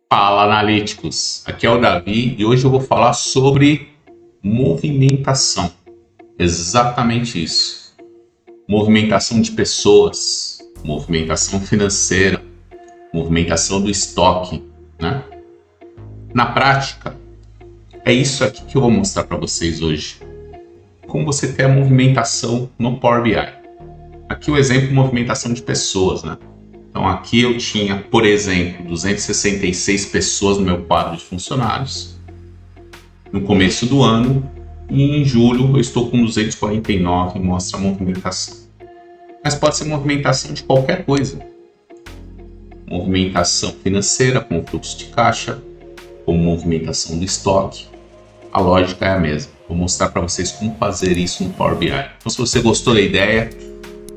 Fala, analíticos! Aqui é o Davi e hoje eu vou falar sobre movimentação. Exatamente isso. Movimentação de pessoas, movimentação financeira, movimentação do estoque, né? Na prática, é isso aqui que eu vou mostrar para vocês hoje. Como você ter a movimentação no Power BI. Aqui o exemplo, movimentação de pessoas, né? Então aqui eu tinha, por exemplo, 266 pessoas no meu quadro de funcionários no começo do ano e em julho eu estou com 249 e mostra a movimentação. Mas pode ser movimentação de qualquer coisa. Movimentação financeira, como fluxo de caixa, como movimentação do estoque. A lógica é a mesma. Vou mostrar para vocês como fazer isso no Power BI. Então se você gostou da ideia,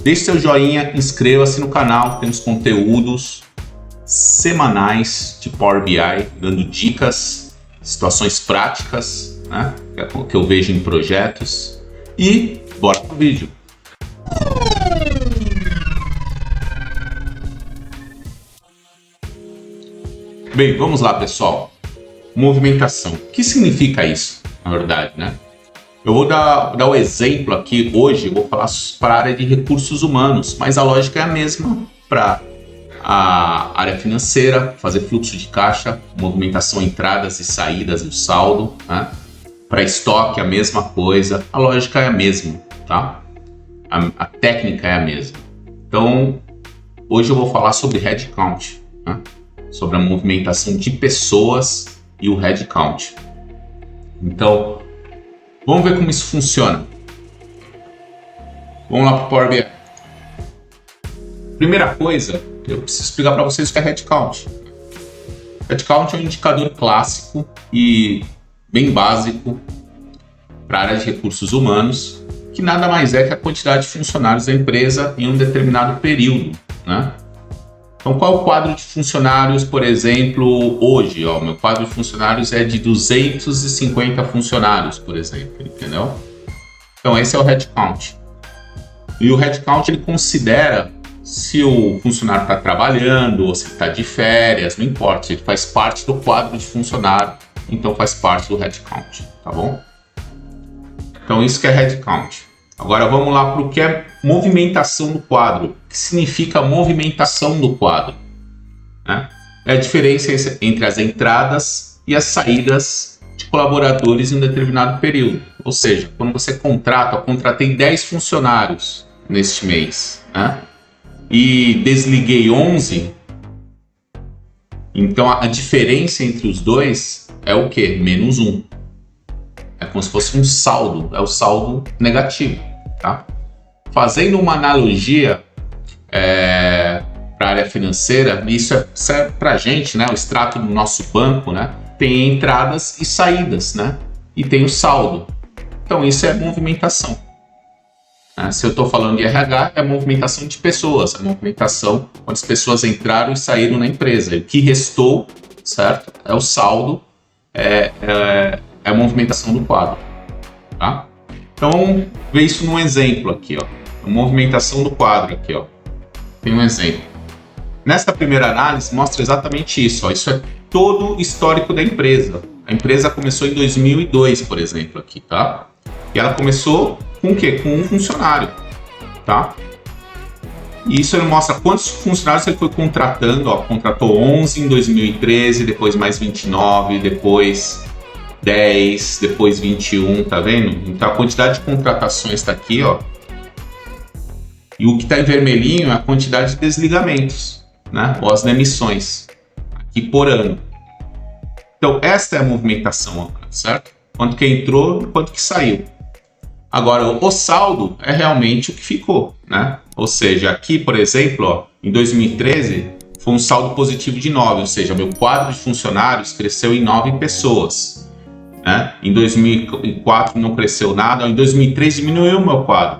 deixe seu joinha, inscreva-se no canal, temos conteúdos semanais de Power BI, dando dicas, situações práticas, né, que eu vejo em projetos. E bora pro vídeo. Bem, vamos lá, pessoal. Movimentação. O que significa isso, na verdade, né? Eu vou dar o exemplo aqui hoje, eu vou falar para a área de recursos humanos, mas a lógica é a mesma para a área financeira, fazer fluxo de caixa, movimentação, entradas e saídas do saldo, né? Para estoque a mesma coisa, a lógica é a mesma, tá? A técnica é a mesma. Então, hoje eu vou falar sobre headcount, né? Sobre a movimentação de pessoas e o headcount. Então, vamos ver como isso funciona. Vamos lá para o Power BI. Primeira coisa, eu preciso explicar para vocês o que é headcount. Headcount é um indicador clássico e bem básico para a área de recursos humanos, que nada mais é que a quantidade de funcionários da empresa em um determinado período, né? Então, qual é o quadro de funcionários, por exemplo, hoje? Meu quadro de funcionários é de 250 funcionários, por exemplo, entendeu? Então, esse é o headcount. E o headcount, ele considera se o funcionário está trabalhando ou se está de férias, não importa, ele faz parte do quadro de funcionário, então faz parte do headcount, tá bom? Então, isso que é headcount. Agora vamos lá para o que é movimentação do quadro. O que significa movimentação do quadro? Né? É a diferença entre as entradas e as saídas de colaboradores em um determinado período. Ou seja, quando você contrata, eu contratei 10 funcionários neste mês, né? E desliguei 11, então a diferença entre os dois é o quê? Menos 1. É como se fosse um saldo, é o saldo negativo, tá? Fazendo uma analogia para a área financeira, isso serve para a gente, né? O extrato do nosso banco, né? Tem entradas e saídas, né? E tem o saldo. Então isso é movimentação. Né? Se eu estou falando de RH, é movimentação de pessoas, é movimentação quando as pessoas entraram e saíram na empresa. E o que restou, certo? É o saldo, é a movimentação do quadro, tá? Então, vê isso num exemplo aqui, ó. A movimentação do quadro aqui, ó. Tem um exemplo. Nesta primeira análise, mostra exatamente isso, ó. Isso é todo o histórico da empresa. A empresa começou em 2002, por exemplo, aqui, tá? E ela começou com o quê? Com um funcionário, tá? E isso ele mostra quantos funcionários ele foi contratando, ó. Contratou 11 em 2013, depois mais 29, depois 10, depois 21, tá vendo? Então a quantidade de contratações está aqui, ó. E o que está em vermelhinho é a quantidade de desligamentos, né? Ou as demissões, aqui por ano. Então esta é a movimentação, certo? Quanto que entrou, quanto que saiu. Agora o saldo é realmente o que ficou, né? Ou seja, aqui, por exemplo, ó, em 2013 foi um saldo positivo de 9, ou seja, meu quadro de funcionários cresceu em 9 pessoas. Né? Em 2004 não cresceu nada, em 2003 diminuiu o meu quadro,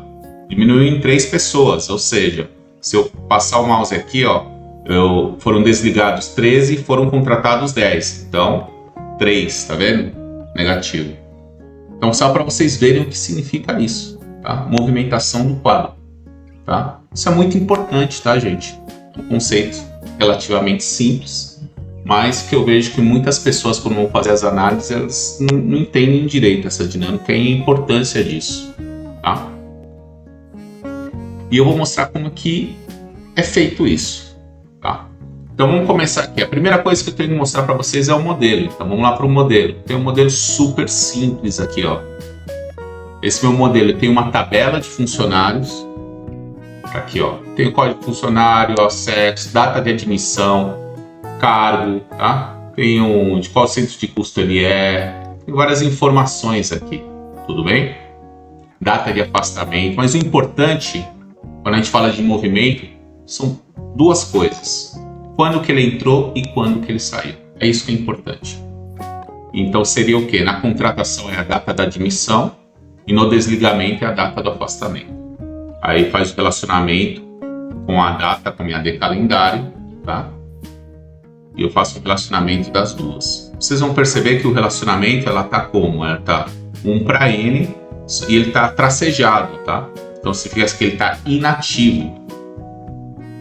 diminuiu em 3 pessoas, ou seja, se eu passar o mouse aqui, ó, foram desligados 13 e foram contratados 10, então 3, tá vendo? Negativo. Então só para vocês verem o que significa isso, tá? Movimentação do quadro, tá? Isso é muito importante, tá, gente? Um conceito relativamente simples, mas que eu vejo que muitas pessoas, quando vão fazer as análises, elas não entendem direito essa dinâmica e a importância disso, tá? E eu vou mostrar como que é feito isso, tá? Então vamos começar aqui. A primeira coisa que eu tenho que mostrar para vocês é o modelo. Então vamos lá para o modelo. Tem um modelo super simples aqui, ó. Esse meu modelo tem uma tabela de funcionários. Aqui, ó. Tem o código de funcionário, acesso, data de admissão, cargo, tá? Tem de qual centro de custo ele é. Tem várias informações aqui, tudo bem? Data de afastamento. Mas o importante, quando a gente fala de movimento, são duas coisas. Quando que ele entrou e quando que ele saiu. É isso que é importante. Então seria o quê? Na contratação é a data da admissão e no desligamento é a data do afastamento. Aí faz o relacionamento com a data, com a minha calendário, tá? E eu faço o relacionamento das duas. Vocês vão perceber que o relacionamento, ela tá como? Ela tá 1 para N e ele tá tracejado, tá? Então significa que ele tá inativo.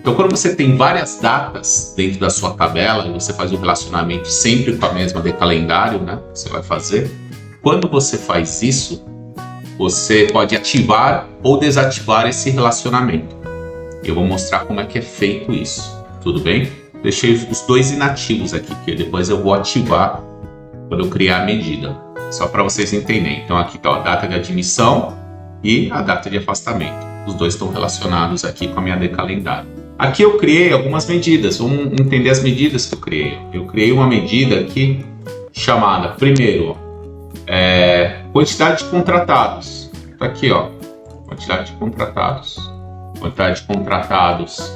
Então, quando você tem várias datas dentro da sua tabela e você faz o relacionamento sempre com a mesma de calendário, né? Você vai fazer. Quando você faz isso, você pode ativar ou desativar esse relacionamento. Eu vou mostrar como é que é feito isso. Tudo bem? Deixei os dois inativos aqui, que depois eu vou ativar quando eu criar a medida. Só para vocês entenderem. Então, aqui está a data de admissão e a data de afastamento. Os dois estão relacionados aqui com a minha de calendário. Aqui eu criei algumas medidas, vamos entender as medidas que eu criei. Eu criei uma medida aqui chamada, primeiro, quantidade de contratados. Tá aqui, ó, quantidade de contratados. Quantidade de contratados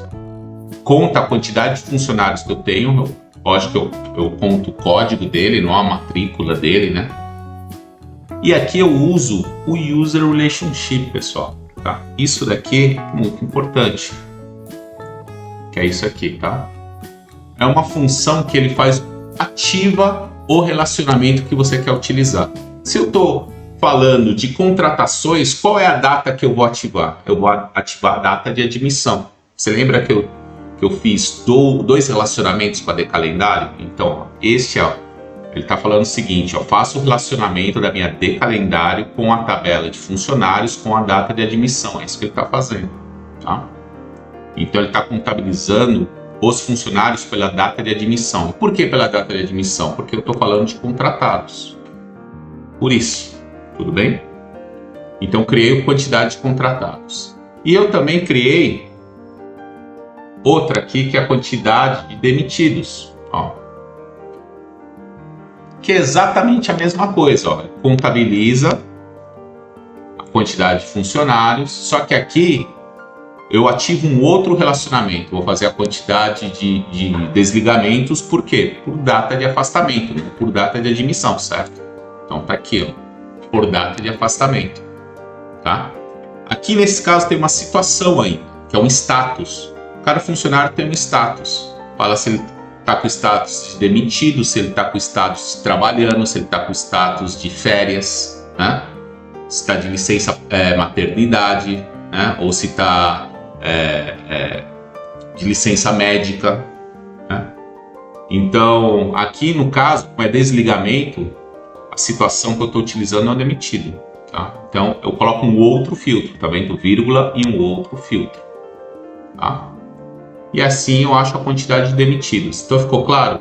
conta a quantidade de funcionários que eu tenho. Lógico que eu conto o código dele, não a matrícula dele, né? E aqui eu uso o User Relationship, pessoal. Tá? Isso daqui é muito importante. Que é isso aqui, tá? É uma função que ele faz, ativa o relacionamento que você quer utilizar. Se eu estou falando de contratações, qual é a data que eu vou ativar? Eu vou ativar a data de admissão. Você lembra que eu fiz dois relacionamentos com a de calendário? Então, este ó, ele está falando o seguinte, ó, faço o relacionamento da minha de calendário com a tabela de funcionários com a data de admissão. É isso que ele está fazendo, tá? Então ele está contabilizando os funcionários pela data de admissão. E por que pela data de admissão? Porque eu estou falando de contratados. Por isso, tudo bem? Então criei a quantidade de contratados. E eu também criei outra aqui que é a quantidade de demitidos. Ó. Que é exatamente a mesma coisa. Ó. Contabiliza a quantidade de funcionários, só que aqui eu ativo um outro relacionamento. Vou fazer a quantidade de desligamentos, por quê? Por data de afastamento, não por data de admissão, certo? Então tá aqui, ó, por data de afastamento, tá? Aqui nesse caso tem uma situação aí, que é um status. Cada funcionário tem um status. Fala se ele tá com status de demitido, se ele tá com status de trabalhando, se ele tá com status de férias, né? Se está de licença maternidade, né? Ou se está de licença médica, né? Então, aqui no caso, como é desligamento, a situação que eu estou utilizando é o demitido, tá? Então, eu coloco um outro filtro, tá vendo? Vírgula e um outro filtro, tá? E assim eu acho a quantidade de demitidos. Então, ficou claro?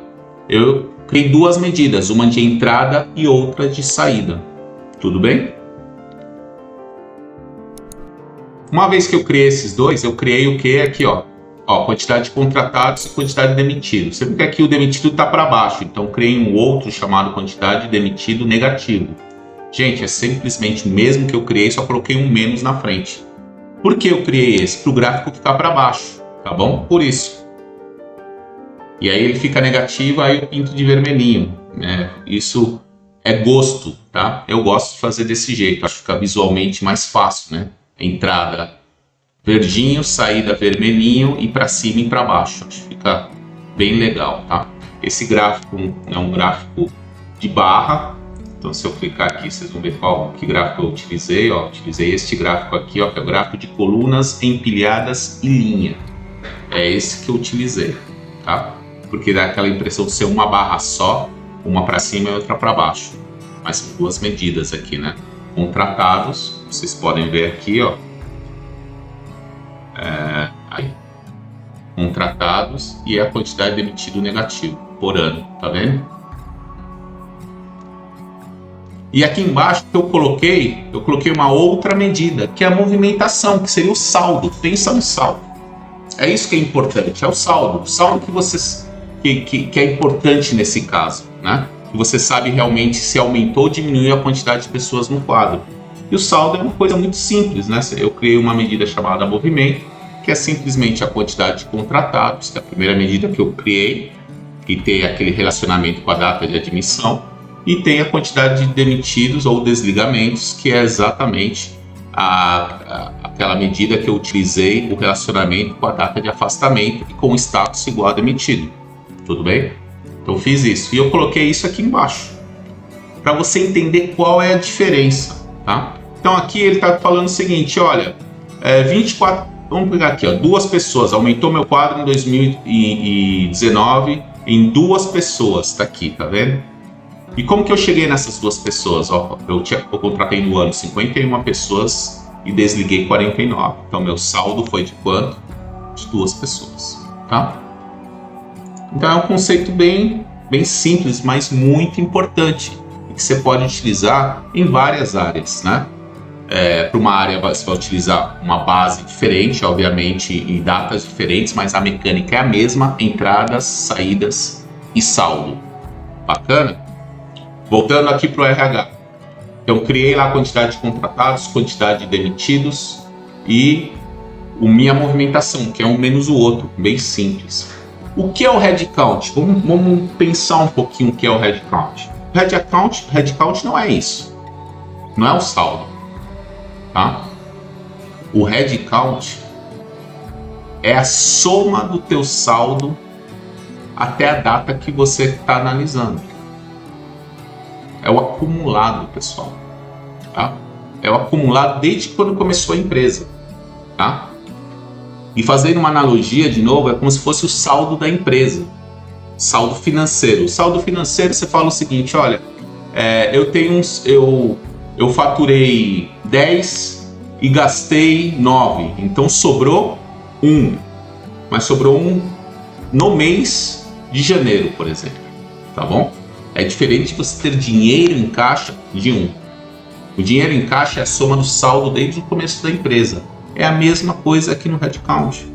Eu criei duas medidas, uma de entrada e outra de saída. Tudo bem? Uma vez que eu criei esses dois, eu criei o que aqui, ó, quantidade de contratados e quantidade de demitidos. Você vê que aqui o demitido está para baixo, então criei um outro chamado quantidade de demitido negativo. Gente, é simplesmente o mesmo que eu criei, só coloquei um menos na frente. Por que eu criei esse? Para o gráfico ficar para baixo, tá bom? Por isso. E aí ele fica negativo, aí eu pinto de vermelhinho, né? Isso é gosto, tá? Eu gosto de fazer desse jeito, acho que fica visualmente mais fácil, né? Entrada verdinho, saída vermelhinho e para cima e para baixo. Acho que fica bem legal, tá? Esse gráfico é um gráfico de barra. Então, se eu clicar aqui, vocês vão ver que gráfico eu utilizei. Ó, utilizei este gráfico aqui, ó, que é o gráfico de colunas empilhadas e linha. É esse que eu utilizei, tá? porque dá aquela impressão de ser uma barra só, uma para cima e outra para baixo. Mas são duas medidas aqui, né? Contratados, vocês podem ver aqui, ó. Aí. Contratados e a quantidade demitido negativo por ano, tá vendo? E aqui embaixo que eu coloquei uma outra medida, que é a movimentação, que seria o saldo. Pensa no saldo. É isso que é importante, é o saldo. O saldo que é importante nesse caso, né? Que você sabe realmente se aumentou ou diminuiu a quantidade de pessoas no quadro. E o saldo é uma coisa muito simples, né? Eu criei uma medida chamada movimento, que é simplesmente a quantidade de contratados, que é a primeira medida que eu criei, que tem aquele relacionamento com a data de admissão, e tem a quantidade de demitidos ou desligamentos, que é exatamente aquela medida que eu utilizei, o relacionamento com a data de afastamento e com o status igual a demitido. Tudo bem? Então fiz isso. E eu coloquei isso aqui embaixo, para você entender qual é a diferença. Tá? Então aqui ele está falando o seguinte, olha, 24, vamos pegar aqui, ó, 2 pessoas, aumentou meu quadro em 2019 em 2 pessoas, está aqui, tá vendo? E como que eu cheguei nessas 2 pessoas? Ó, eu contratei no ano 51 pessoas e desliguei 49. Então, meu saldo foi de quanto? De 2 pessoas, tá? Então, é um conceito bem simples, mas muito importante. E que você pode utilizar em várias áreas, né? Para uma área, você vai utilizar uma base diferente, obviamente, e datas diferentes, mas a mecânica é a mesma, entradas, saídas e saldo. Bacana? Voltando aqui para o RH, eu criei lá a quantidade de contratados, quantidade de demitidos e minha movimentação, que é um menos o outro, bem simples. O que é o headcount? Vamos pensar um pouquinho o que é o headcount. Headcount não é isso, não é o saldo, tá? O headcount é a soma do teu saldo até a data que você está analisando. É o acumulado, pessoal, tá? É o acumulado desde quando começou a empresa, tá? E fazendo uma analogia, de novo, é como se fosse o saldo da empresa, saldo financeiro. O saldo financeiro, você fala o seguinte, olha, eu faturei 10 e gastei 9, então sobrou 1, mas sobrou 1 no mês de janeiro, por exemplo, tá bom? É diferente de você ter dinheiro em caixa de 1. O dinheiro em caixa é a soma do saldo desde o começo da empresa. É a mesma coisa aqui no headcount.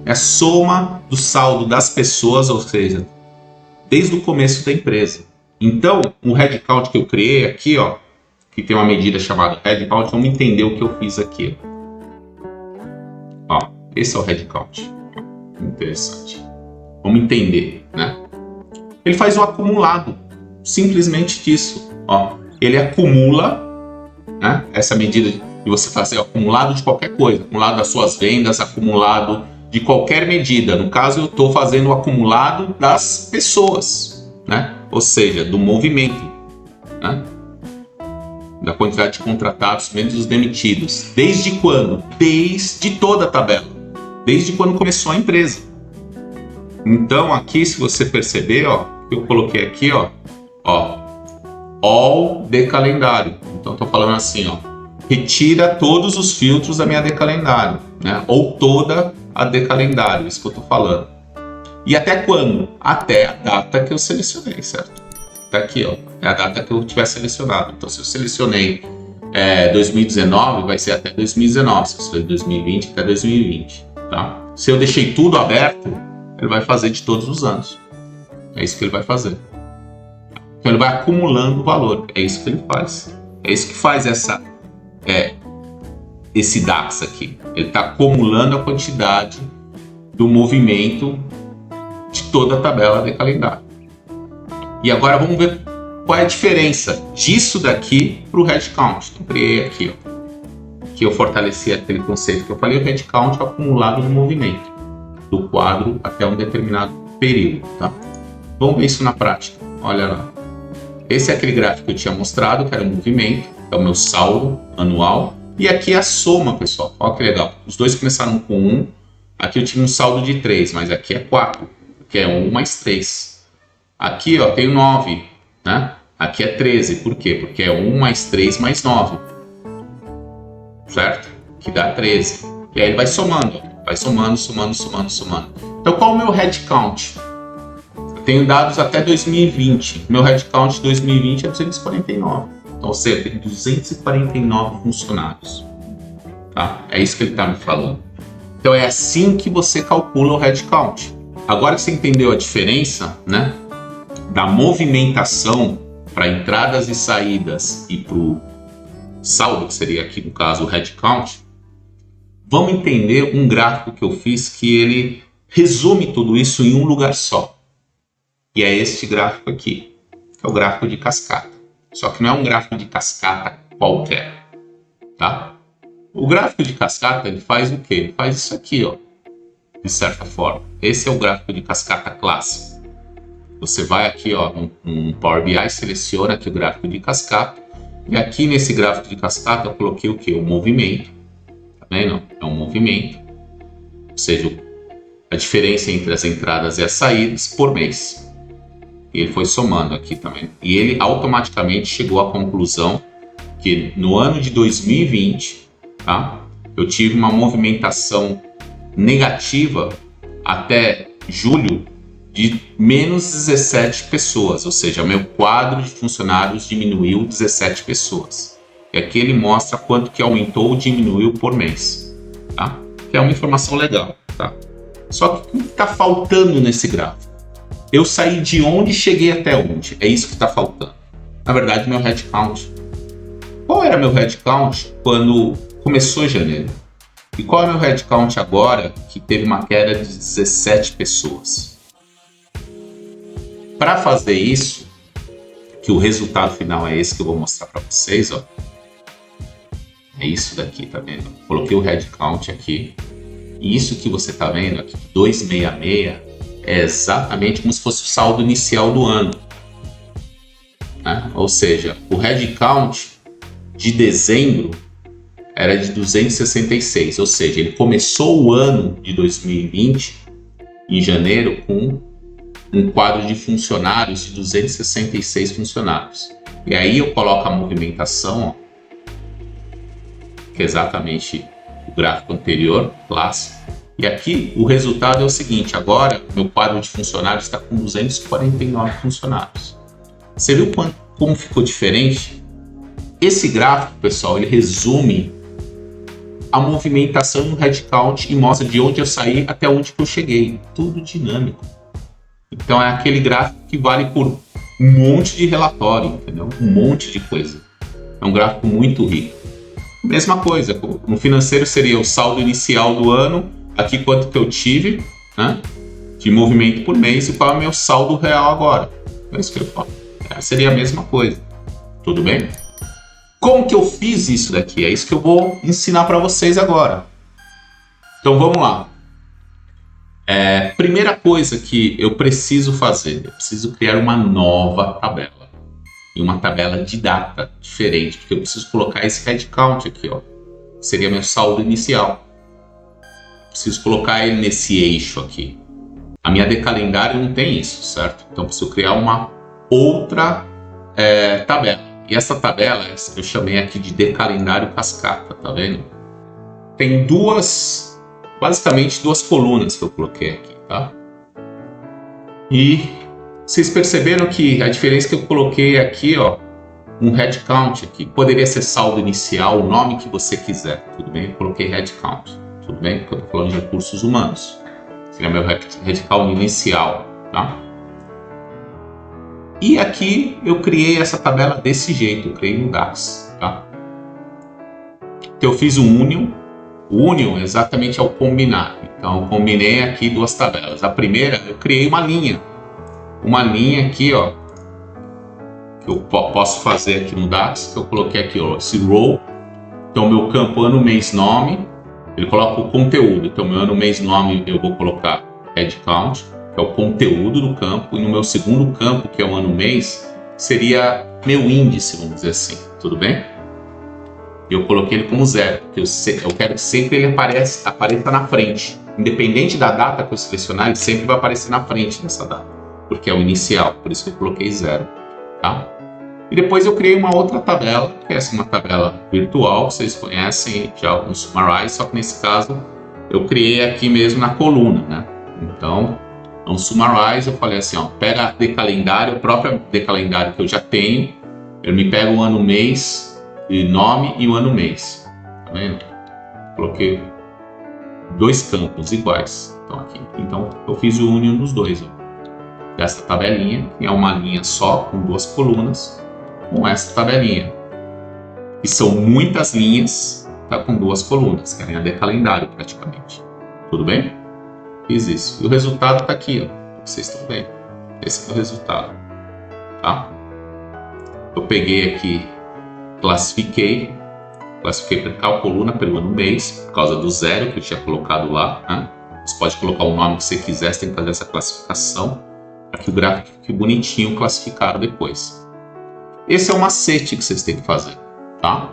É a soma do saldo das pessoas, ou seja, desde o começo da empresa. Então, o headcount que eu criei aqui, ó, que tem uma medida chamada headcount, vamos entender o que eu fiz aqui. Ó, esse é o headcount. Interessante. Vamos entender, né? Ele faz o acumulado. Simplesmente disso, ó, ele acumula, né, essa medida de você fazer o acumulado de qualquer coisa, acumulado das suas vendas, acumulado de qualquer medida. No caso, eu estou fazendo o acumulado das pessoas, né, ou seja, do movimento, né, da quantidade de contratados menos os demitidos. Desde quando? Desde toda a tabela, desde quando começou a empresa. Então, aqui, se você perceber, ó, eu coloquei aqui, ó, all de calendário. Então estou falando assim, ó, retira todos os filtros da minha de calendário, né? Ou toda a de calendário, isso que eu estou falando. E até quando? Até a data que eu selecionei, certo? Tá aqui, ó, é a data que eu tiver selecionado. Então se eu selecionei 2019, vai ser até 2019. Se eu selecionei 2020, até 2020, tá? Se eu deixei tudo aberto, ele vai fazer de todos os anos. É isso que ele vai fazer. Então ele vai acumulando valor, é isso que ele faz. É isso que faz esse DAX aqui. Ele está acumulando a quantidade do movimento de toda a tabela de calendário. E agora vamos ver qual é a diferença disso daqui para o headcount. Então criei aqui, ó, que eu fortaleci aquele conceito que eu falei, o headcount é o acumulado do movimento do quadro até um determinado período, tá? Vamos ver isso na prática. Olha lá. Esse é aquele gráfico que eu tinha mostrado, que era o movimento, é o meu saldo anual. E aqui é a soma, pessoal. Olha que legal. Os dois começaram com 1. Aqui eu tinha um saldo de 3, mas aqui é 4. porque é 1 mais 3. Aqui, ó, tem 9, né? Aqui é 13, por quê? Porque é 1 mais 3 mais 9, certo? Que dá 13. E aí ele vai somando, somando. Então, qual é o meu head count? Eu tenho dados até 2020. Meu head count 2020 é 249. Então, ou seja, tem 249 funcionários. Tá? É isso que ele está me falando. Então, é assim que você calcula o head count. Agora que você entendeu a diferença, né, da movimentação para entradas e saídas e para o saldo, que seria aqui no caso o head count, vamos entender um gráfico que eu fiz que ele resume tudo isso em um lugar só. E é este gráfico aqui, que é o gráfico de cascata. Só que não é um gráfico de cascata qualquer, tá? O gráfico de cascata, ele faz o quê? Ele faz isso aqui, ó, de certa forma. Esse é o gráfico de cascata clássico. Você vai aqui, ó, no Power BI, seleciona aqui o gráfico de cascata. E aqui nesse gráfico de cascata eu coloquei o quê? O movimento. Tá vendo? É um movimento. Ou seja, a diferença entre as entradas e as saídas por mês. E ele foi somando aqui também. E ele automaticamente chegou à conclusão que no ano de 2020, tá, eu tive uma movimentação negativa até julho de menos 17 pessoas, ou seja, meu quadro de funcionários diminuiu 17 pessoas. E aqui ele mostra quanto que aumentou ou diminuiu por mês, tá? Que é uma informação legal, tá? Só que o que está faltando nesse gráfico? Eu saí de onde e cheguei até onde? É isso que está faltando. Na verdade, meu head count. Qual era meu head count quando começou janeiro? E qual é meu head count agora, que teve uma queda de 17 pessoas? Para fazer isso, que o resultado final é esse que eu vou mostrar para vocês, ó. É isso daqui, tá vendo? Coloquei o head count aqui. E isso que você tá vendo aqui, 266, é exatamente como se fosse o saldo inicial do ano, né? Ou seja, o head count de dezembro era de 266, ou seja, ele começou o ano de 2020 em janeiro com um quadro de funcionários de 266 funcionários. E aí eu coloco a movimentação, ó, que é exatamente o gráfico anterior, clássico. E aqui o resultado é o seguinte: agora meu quadro de funcionários está com 249 funcionários. Você viu como ficou diferente? Esse gráfico, pessoal, ele resume a movimentação no headcount e mostra de onde eu saí até onde que eu cheguei. Tudo dinâmico. Então é aquele gráfico que vale por um monte de relatório, entendeu? Um monte de coisa. É um gráfico muito rico. Mesma coisa, no financeiro seria o saldo inicial do ano, aqui quanto que eu tive, né, de movimento por mês e qual é o meu saldo real agora. É isso que eu falo. Seria a mesma coisa. Tudo bem? Como que eu fiz isso daqui? É isso que eu vou ensinar para vocês agora. Então vamos lá. Primeira coisa que eu preciso fazer, eu preciso criar uma nova tabela. E uma tabela de data diferente, porque eu preciso colocar esse headcount aqui, ó. Seria meu saldo inicial. Preciso colocar ele nesse eixo aqui. A minha decalendário não tem isso, certo? Então preciso criar uma outra tabela. E essa tabela eu chamei aqui de decalendário cascata, tá vendo? Tem basicamente duas colunas que eu coloquei aqui, tá? E vocês perceberam que a diferença que eu coloquei aqui, ó, um head count aqui, poderia ser saldo inicial, o nome que você quiser, tudo bem? Eu coloquei head count, tudo bem? Porque eu estou falando de recursos humanos. Seria meu head count inicial, tá? E aqui eu criei essa tabela desse jeito, eu criei no DAX, tá? Então eu fiz um union. O union exatamente é o combinar. Então eu combinei aqui duas tabelas. A primeira, eu criei uma linha aqui, ó, que eu posso fazer aqui no DAX, que eu coloquei aqui, ó, esse row. Então meu campo ano, mês, nome, ele coloca o conteúdo. Então meu ano, mês, nome eu vou colocar head count, que é o conteúdo do campo, e no meu segundo campo, que é o ano, mês, seria meu índice, vamos dizer assim, tudo bem? E eu coloquei ele como 0, porque eu quero que sempre ele apareça na frente, independente da data que eu selecionar, ele sempre vai aparecer na frente dessa data, porque é o inicial, por isso que eu coloquei 0, tá? E depois eu criei uma outra tabela, que essa é uma tabela virtual, vocês conhecem já no Summarize, só que nesse caso eu criei aqui mesmo na coluna, né? Então, no Summarize eu falei assim, ó, pega a decalendário, a própria decalendário que eu já tenho, eu me pego o ano, mês, e nome e o ano, mês, tá vendo? Coloquei 2 campos iguais, então aqui. Então eu fiz o union dos dois, ó, dessa tabelinha, que é uma linha só com 2 colunas, com essa tabelinha, que são muitas linhas, tá, com 2 colunas, que é a linha decalendário praticamente. Tudo bem? Fiz isso. E o resultado está aqui, ó, que vocês estão vendo. Esse é o resultado, tá? Eu peguei aqui, classifiquei para tal coluna pelo ano, mês, por causa do 0 que eu tinha colocado lá, né? Você pode colocar o nome que você quiser, você tem que fazer essa classificação para que o gráfico fique bonitinho classificado depois. Esse é o macete que vocês têm que fazer, tá?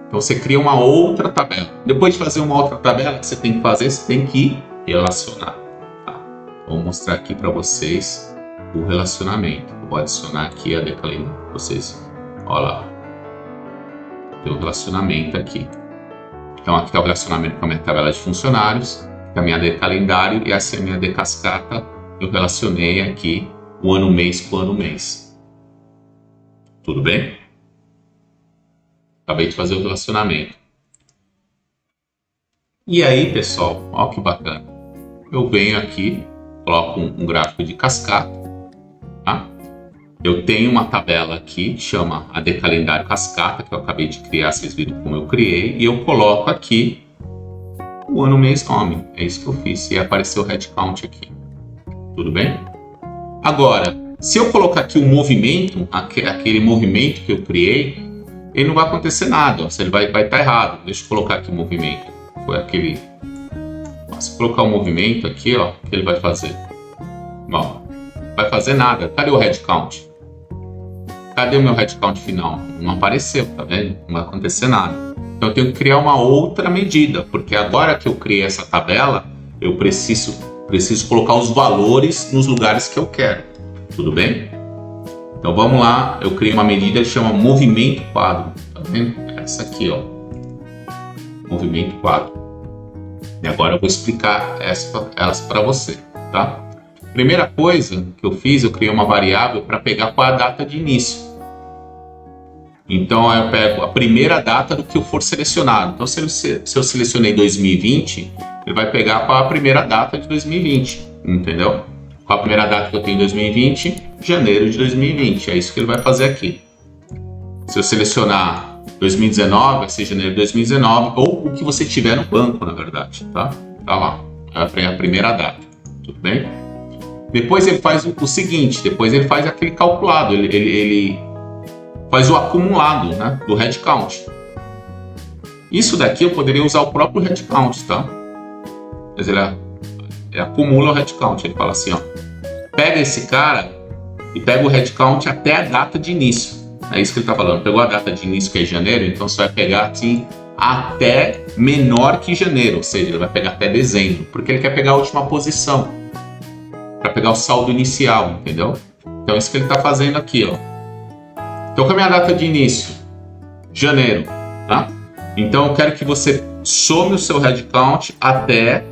Então você cria uma outra tabela. Depois de fazer uma outra tabela, que você tem que fazer, você tem que relacionar, tá? Vou mostrar aqui para vocês o relacionamento. Eu vou adicionar aqui a decalendário para vocês. Olha lá. Tem um relacionamento aqui. Então aqui está o relacionamento com a minha tabela de funcionários, com a minha decalendário, e essa é a minha decascata. Eu relacionei aqui o ano, mês com o ano, mês. Tudo bem? Acabei de fazer o relacionamento. E aí, pessoal, olha que bacana. Eu venho aqui, coloco um gráfico de cascata, tá? Eu tenho uma tabela aqui que chama a decalendário cascata, que eu acabei de criar, vocês viram como eu criei, e eu coloco aqui o ano, mês, nome. É isso que eu fiz, e apareceu o headcount aqui. Tudo bem? Agora, se eu colocar aqui o movimento, aquele movimento que eu criei, ele não vai acontecer nada, ó. Ele vai estar errado. Deixa eu colocar aqui o movimento. Foi aquele... Se eu colocar o movimento aqui, ó, o que ele vai fazer? Ó, vai fazer nada. Cadê o headcount? Cadê o meu headcount final? Não apareceu, tá vendo? Não vai acontecer nada. Então eu tenho que criar uma outra medida, porque agora que eu criei essa tabela, eu preciso colocar os valores nos lugares que eu quero. Tudo bem? Então vamos lá, eu criei uma medida que chama movimento quadro. Tá vendo? Essa aqui, ó. Movimento quadro. E agora eu vou explicar elas para você, tá? Primeira coisa que eu fiz, eu criei uma variável para pegar qual é a data de início. Então eu pego a primeira data do que eu for selecionado. Então se eu selecionei 2020, ele vai pegar qual a primeira data de 2020, entendeu? Qual a primeira data que eu tenho em 2020? Janeiro de 2020, é isso que ele vai fazer aqui. Se eu selecionar 2019, vai ser janeiro de 2019, ou o que você tiver no banco, na verdade, tá? Tá lá, é a primeira data, tudo bem? Depois ele faz o seguinte, depois ele faz aquele calculado, ele faz o acumulado, né, do headcount. Isso daqui eu poderia usar o próprio headcount, tá? Mas ele acumula o headcount, ele fala assim, ó, pega esse cara e pega o headcount até a data de início. É isso que ele está falando. Pegou a data de início, que é janeiro, então você vai pegar assim até menor que janeiro, ou seja, ele vai pegar até dezembro, porque ele quer pegar a última posição, para pegar o saldo inicial, entendeu? Então é isso que ele está fazendo aqui, ó. Então qual é a minha data de início? Janeiro, tá? Então eu quero que você some o seu headcount até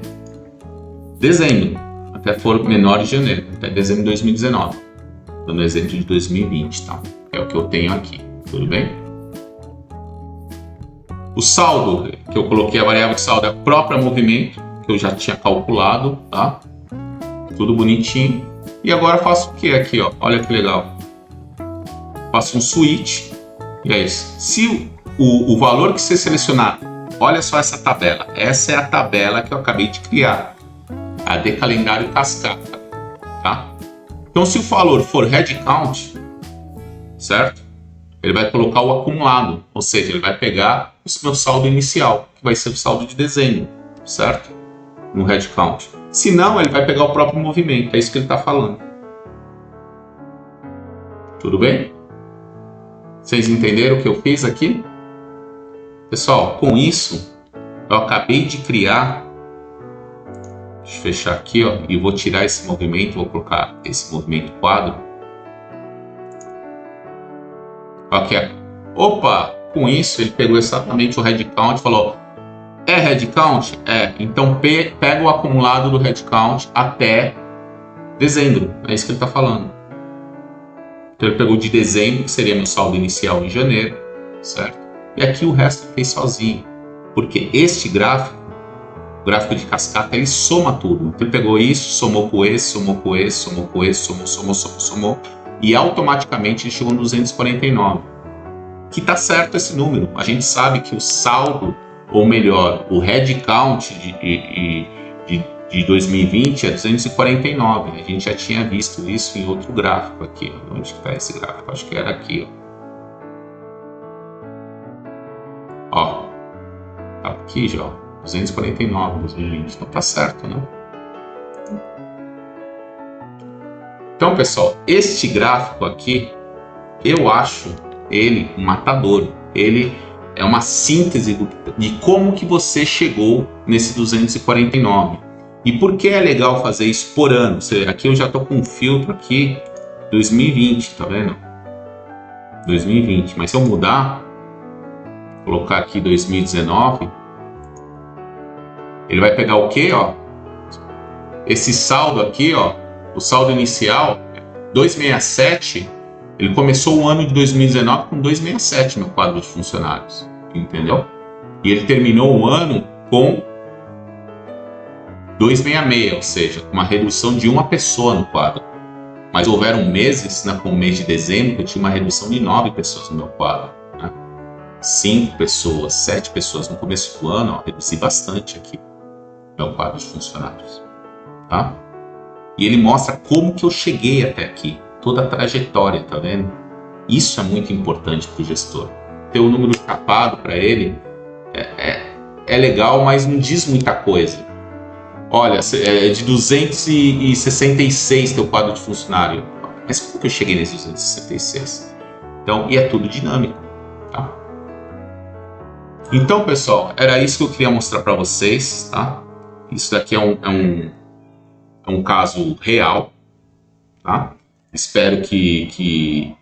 dezembro, até for menor de janeiro, até dezembro de 2019. Dando exemplo de 2020, tá? É o que eu tenho aqui, tudo bem? O saldo, que eu coloquei a variável de saldo é o próprio movimento, que eu já tinha calculado, tá? Tudo bonitinho. E agora faço o que aqui, ó? Olha que legal. Faço um switch, e é isso. Se o valor que você selecionar, olha só essa tabela. Essa é a tabela que eu acabei de criar. A decalendário cascata, tá? Então, se o valor for headcount, certo? Ele vai colocar o acumulado, ou seja, ele vai pegar o meu saldo inicial, que vai ser o saldo de dezembro, certo? No headcount. Se não, ele vai pegar o próprio movimento, é isso que ele está falando. Tudo bem? Vocês entenderam o que eu fiz aqui? Pessoal, com isso, eu acabei de criar Deixa eu fechar aqui, ó, e vou tirar esse movimento, vou colocar esse movimento quadro. Aqui, opa, com isso ele pegou exatamente o headcount e falou: é headcount? É, então pega o acumulado do headcount até dezembro, é isso que ele está falando. Então ele pegou de dezembro, que seria meu saldo inicial em janeiro, certo? E aqui o resto ele fez sozinho, porque este gráfico, o gráfico de cascata, ele soma tudo. Então ele pegou isso, somou com esse, somou com esse, somou com esse, somou, e automaticamente ele chegou no 249. Que tá certo esse número. A gente sabe que o saldo, ou melhor, o headcount de 2020 é 249. A gente já tinha visto isso em outro gráfico aqui. Ó. Onde está esse gráfico? Acho que era aqui. Ó, tá aqui já. 249 2020. Então tá certo, né? Então, pessoal, este gráfico aqui, eu acho ele um matador. Ele é uma síntese de como que você chegou nesse 249. E por que é legal fazer isso por ano? Aqui eu já estou com um filtro aqui, 2020, tá vendo? 2020. Mas se eu mudar, colocar aqui 2019, ele vai pegar o quê, ó? Esse saldo aqui, ó, o saldo inicial, 267, ele começou o ano de 2019 com 267 no quadro de funcionários, entendeu? E ele terminou o ano com 266, ou seja, uma redução de uma pessoa no quadro. Mas houveram meses, né, como o mês de dezembro, que eu tinha uma redução de 9 pessoas no meu quadro. Né? 5 pessoas, 7 pessoas no começo do ano, ó, reduzi bastante aqui no meu quadro de funcionários. Tá? E ele mostra como que eu cheguei até aqui, toda a trajetória, tá vendo? Isso é muito importante para o gestor. Ter o número chapado para ele é legal, mas não diz muita coisa. Olha, é de 266 teu quadro de funcionário. Mas como que eu cheguei nesse 266? Então, e é tudo dinâmico, tá? Então, pessoal, era isso que eu queria mostrar para vocês, tá? Isso daqui é um caso real, tá? Espero que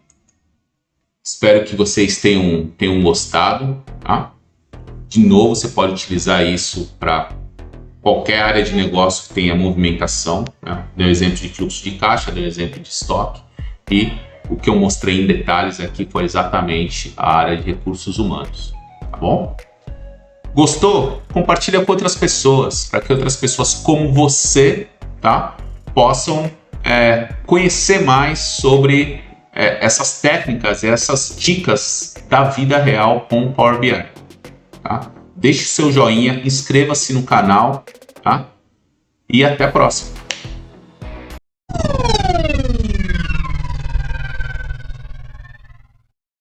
vocês tenham gostado, tá? De novo, você pode utilizar isso para qualquer área de negócio que tenha movimentação, né? Deu exemplo de fluxo de caixa, deu exemplo de estoque, e o que eu mostrei em detalhes aqui foi exatamente a área de recursos humanos, tá bom? Gostou? Compartilha com outras pessoas, para que outras pessoas como você, tá, possam conhecer mais sobre essas técnicas e essas dicas da vida real com o Power BI. Tá? Deixe seu joinha, inscreva-se no canal, tá? E até a próxima.